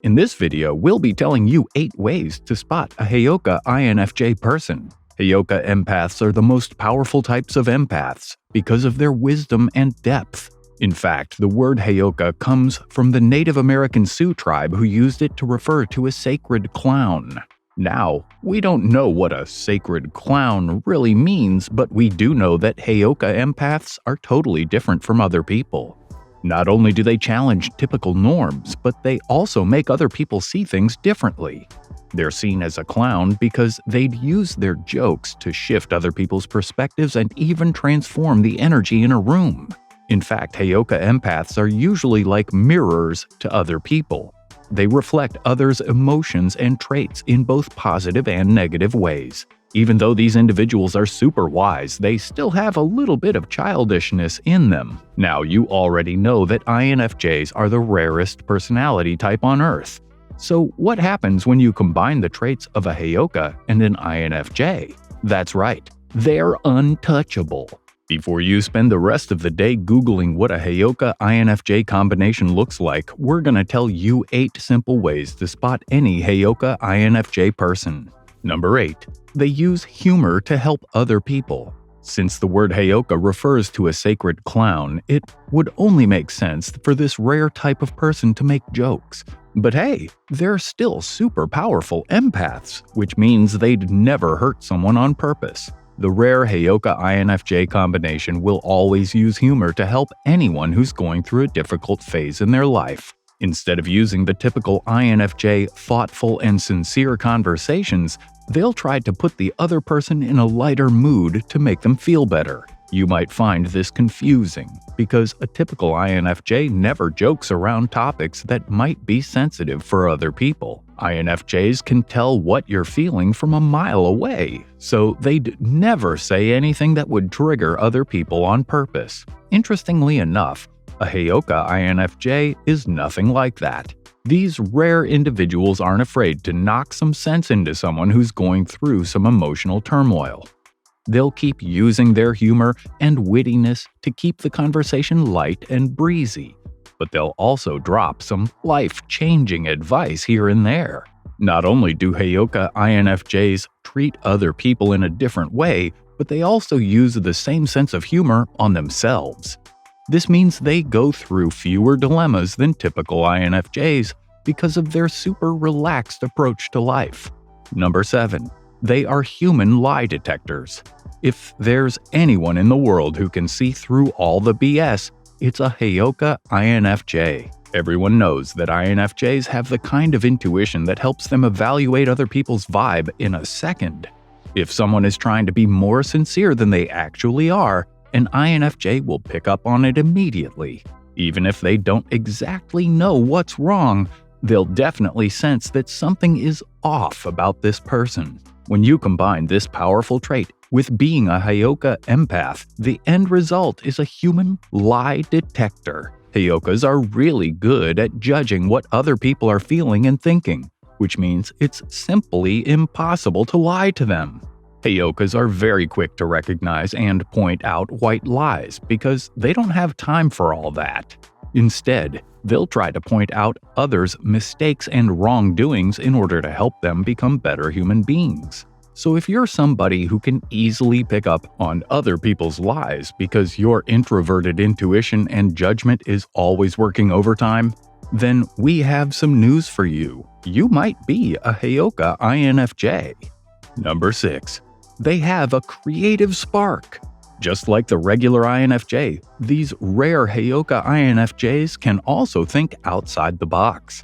In this video, we'll be telling you 8 ways to spot a Heyoka INFJ person. Heyoka empaths are the most powerful types of empaths because of their wisdom and depth. In fact, the word Heyoka comes from the Native American Sioux tribe who used it to refer to a sacred clown. Now, we don't know what a sacred clown really means, but we do know that Heyoka empaths are totally different from other people. Not only do they challenge typical norms, but they also make other people see things differently. They're seen as a clown because they'd use their jokes to shift other people's perspectives and even transform the energy in a room. In fact, Heyoka empaths are usually like mirrors to other people. They reflect others' emotions and traits in both positive and negative ways. Even though these individuals are super wise, they still have a little bit of childishness in them. Now, you already know that INFJs are the rarest personality type on Earth. So what happens when you combine the traits of a Heyoka and an INFJ? That's right, they're untouchable. Before you spend the rest of the day Googling what a Heyoka INFJ combination looks like, we're gonna tell you 8 simple ways to spot any Heyoka INFJ person. Number 8. They use humor to help other people. Since the word Heyoka refers to a sacred clown, it would only make sense for this rare type of person to make jokes. But hey, they're still super powerful empaths, which means they'd never hurt someone on purpose. The rare Heyoka INFJ combination will always use humor to help anyone who's going through a difficult phase in their life. Instead of using the typical INFJ thoughtful and sincere conversations, they'll try to put the other person in a lighter mood to make them feel better. You might find this confusing, because a typical INFJ never jokes around topics that might be sensitive for other people. INFJs can tell what you're feeling from a mile away, so they'd never say anything that would trigger other people on purpose. Interestingly enough, a Heyoka INFJ is nothing like that. These rare individuals aren't afraid to knock some sense into someone who's going through some emotional turmoil. They'll keep using their humor and wittiness to keep the conversation light and breezy, but they'll also drop some life-changing advice here and there. Not only do Heyoka INFJs treat other people in a different way, but they also use the same sense of humor on themselves. This means they go through fewer dilemmas than typical INFJs because of their super relaxed approach to life. Number 7. They are human lie detectors. If there's anyone in the world who can see through all the BS, it's a Heyoka INFJ. Everyone knows that INFJs have the kind of intuition that helps them evaluate other people's vibe in a second. If someone is trying to be more sincere than they actually are, an INFJ will pick up on it immediately. Even if they don't exactly know what's wrong, they'll definitely sense that something is off about this person. When you combine this powerful trait with being a Heyoka empath, the end result is a human lie detector. Heyokas are really good at judging what other people are feeling and thinking, which means it's simply impossible to lie to them. Heyokas are very quick to recognize and point out white lies because they don't have time for all that. Instead, they'll try to point out others' mistakes and wrongdoings in order to help them become better human beings. So if you're somebody who can easily pick up on other people's lies because your introverted intuition and judgment is always working overtime, then we have some news for you. You might be a Heyoka INFJ. Number 6. They have a creative spark. Just like the regular INFJ, these rare Heyoka INFJs can also think outside the box.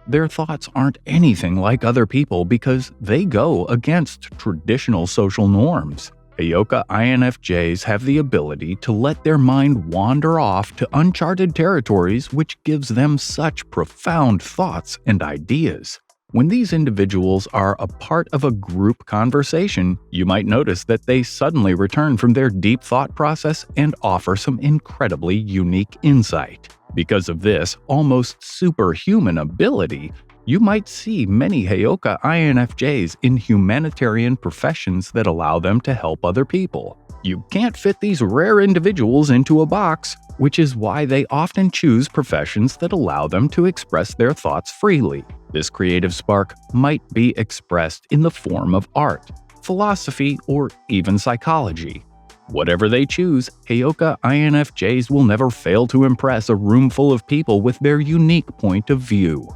Their thoughts aren't anything like other people because they go against traditional social norms. Heyoka INFJs have the ability to let their mind wander off to uncharted territories, which gives them such profound thoughts and ideas. When these individuals are a part of a group conversation, you might notice that they suddenly return from their deep thought process and offer some incredibly unique insight. Because of this almost superhuman ability, you might see many Heyoka INFJs in humanitarian professions that allow them to help other people. You can't fit these rare individuals into a box, which is why they often choose professions that allow them to express their thoughts freely. This creative spark might be expressed in the form of art, philosophy, or even psychology. Whatever they choose, Heyoka INFJs will never fail to impress a room full of people with their unique point of view.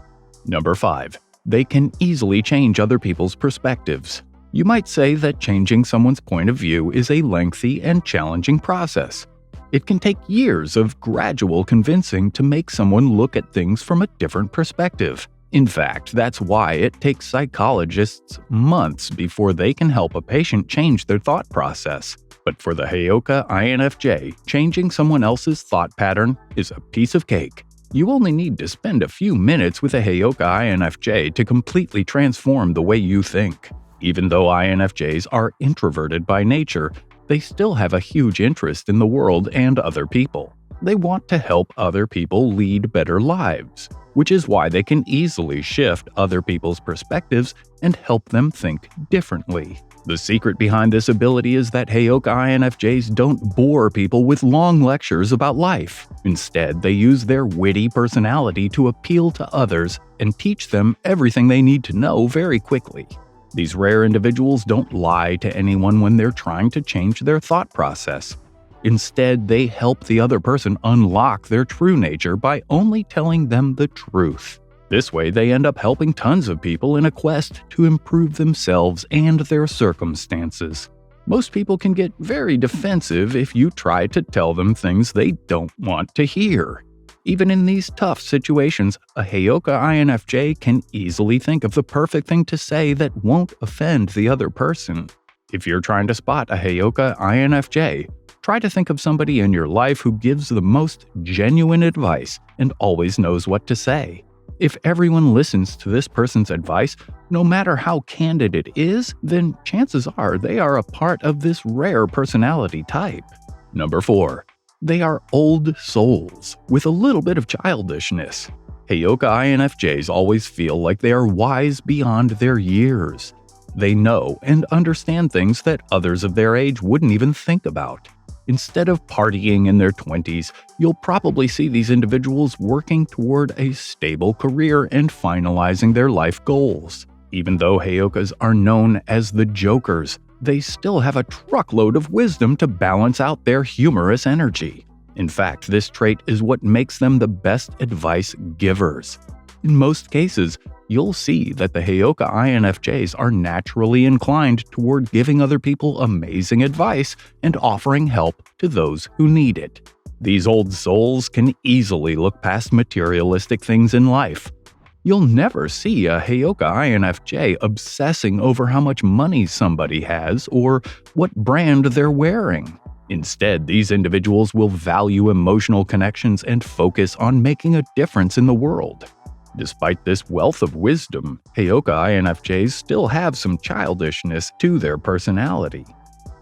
Number 5. They can easily change other people's perspectives. You might say that changing someone's point of view is a lengthy and challenging process. It can take years of gradual convincing to make someone look at things from a different perspective. In fact, that's why it takes psychologists months before they can help a patient change their thought process. But for the Heyoka INFJ, changing someone else's thought pattern is a piece of cake. You only need to spend a few minutes with a Heyoka INFJ to completely transform the way you think. Even though INFJs are introverted by nature, they still have a huge interest in the world and other people. They want to help other people lead better lives, which is why they can easily shift other people's perspectives and help them think differently. The secret behind this ability is that Heyoka INFJs don't bore people with long lectures about life. Instead, they use their witty personality to appeal to others and teach them everything they need to know very quickly. These rare individuals don't lie to anyone when they're trying to change their thought process. Instead, they help the other person unlock their true nature by only telling them the truth. This way, they end up helping tons of people in a quest to improve themselves and their circumstances. Most people can get very defensive if you try to tell them things they don't want to hear. Even in these tough situations, a Heyoka INFJ can easily think of the perfect thing to say that won't offend the other person. If you're trying to spot a Heyoka INFJ, try to think of somebody in your life who gives the most genuine advice and always knows what to say. If everyone listens to this person's advice, no matter how candid it is, then chances are they are a part of this rare personality type. Number 4. They are old souls with a little bit of childishness. Heyoka INFJs always feel like they are wise beyond their years. They know and understand things that others of their age wouldn't even think about. Instead of partying in their 20s, you'll probably see these individuals working toward a stable career and finalizing their life goals. Even though Heyokas are known as the jokers, they still have a truckload of wisdom to balance out their humorous energy. In fact, this trait is what makes them the best advice givers. In most cases, you'll see that the Heyoka INFJs are naturally inclined toward giving other people amazing advice and offering help to those who need it. These old souls can easily look past materialistic things in life. You'll never see a Heyoka INFJ obsessing over how much money somebody has or what brand they're wearing. Instead, these individuals will value emotional connections and focus on making a difference in the world. Despite this wealth of wisdom, Heyoka INFJs still have some childishness to their personality.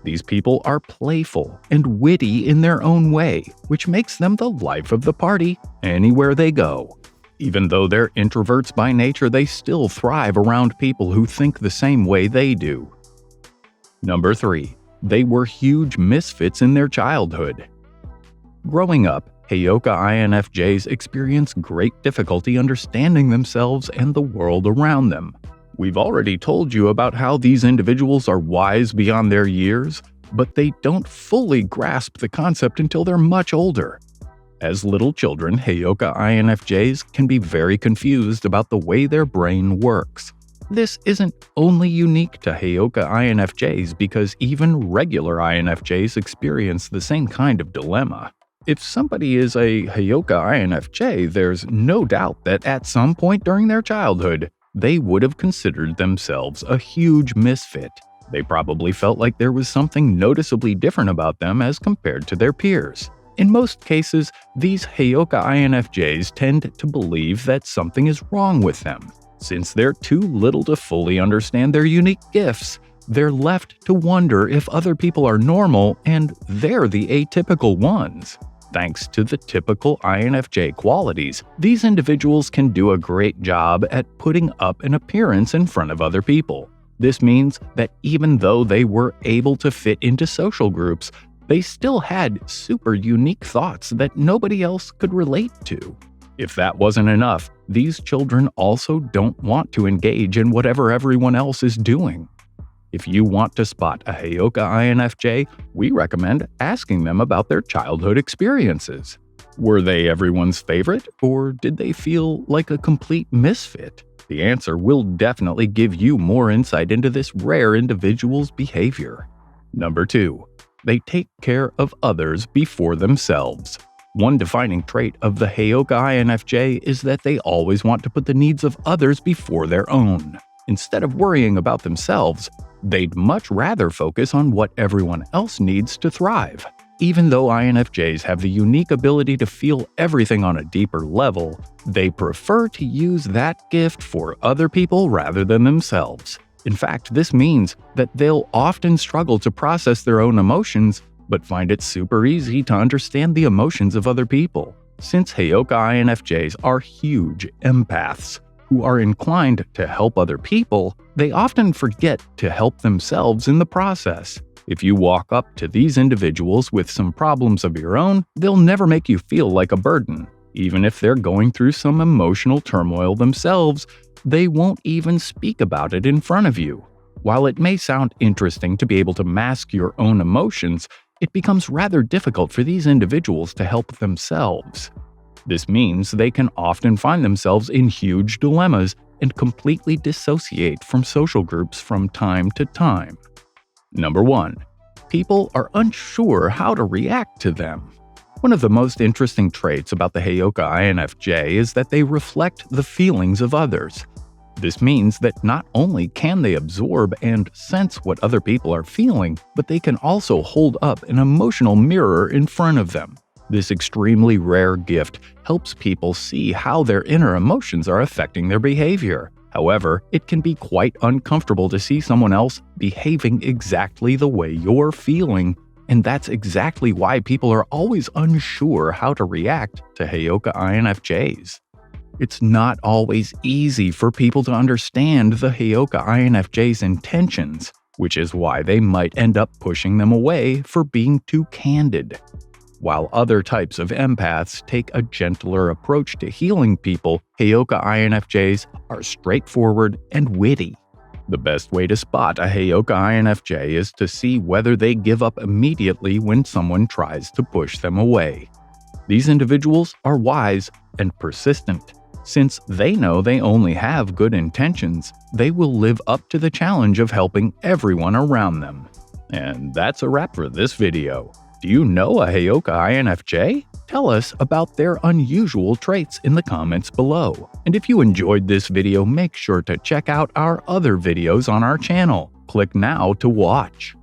These people are playful and witty in their own way, which makes them the life of the party anywhere they go. Even though they're introverts by nature, they still thrive around people who think the same way they do. Number 3. They were huge misfits in their childhood. Growing up, Heyoka INFJs experience great difficulty understanding themselves and the world around them. We've already told you about how these individuals are wise beyond their years, but they don't fully grasp the concept until they're much older. As little children, Heyoka INFJs can be very confused about the way their brain works. This isn't only unique to Heyoka INFJs because even regular INFJs experience the same kind of dilemma. If somebody is a Heyoka INFJ, there's no doubt that at some point during their childhood, they would have considered themselves a huge misfit. They probably felt like there was something noticeably different about them as compared to their peers. In most cases, these Heyoka INFJs tend to believe that something is wrong with them. Since they're too little to fully understand their unique gifts, they're left to wonder if other people are normal and they're the atypical ones. Thanks to the typical INFJ qualities, these individuals can do a great job at putting up an appearance in front of other people. This means that even though they were able to fit into social groups, they still had super unique thoughts that nobody else could relate to. If that wasn't enough, these children also don't want to engage in whatever everyone else is doing. If you want to spot a Heyoka INFJ, we recommend asking them about their childhood experiences. Were they everyone's favorite, or did they feel like a complete misfit? The answer will definitely give you more insight into this rare individual's behavior. Number 2. They take care of others before themselves. One defining trait of the Heyoka INFJ is that they always want to put the needs of others before their own. Instead of worrying about themselves, they'd much rather focus on what everyone else needs to thrive. Even though INFJs have the unique ability to feel everything on a deeper level, they prefer to use that gift for other people rather than themselves. In fact, this means that they'll often struggle to process their own emotions, but find it super easy to understand the emotions of other people. Since Heyoka INFJs are huge empaths who are inclined to help other people, they often forget to help themselves in the process. If you walk up to these individuals with some problems of your own, they'll never make you feel like a burden. Even if they're going through some emotional turmoil themselves, they won't even speak about it in front of you. While it may sound interesting to be able to mask your own emotions, it becomes rather difficult for these individuals to help themselves. This means they can often find themselves in huge dilemmas and completely dissociate from social groups from time to time. Number 1. People are unsure how to react to them. One of the most interesting traits about the Heyoka INFJ is that they reflect the feelings of others. This means that not only can they absorb and sense what other people are feeling, but they can also hold up an emotional mirror in front of them. This extremely rare gift helps people see how their inner emotions are affecting their behavior. However, it can be quite uncomfortable to see someone else behaving exactly the way you're feeling, and that's exactly why people are always unsure how to react to Heyoka INFJs. It's not always easy for people to understand the Heyoka INFJ's intentions, which is why they might end up pushing them away for being too candid. While other types of empaths take a gentler approach to healing people, Heyoka INFJs are straightforward and witty. The best way to spot a Heyoka INFJ is to see whether they give up immediately when someone tries to push them away. These individuals are wise and persistent. Since they know they only have good intentions, they will live up to the challenge of helping everyone around them. And that's a wrap for this video. Do you know a Heyoka INFJ? Tell us about their unusual traits in the comments below. And if you enjoyed this video, make sure to check out our other videos on our channel. Click now to watch.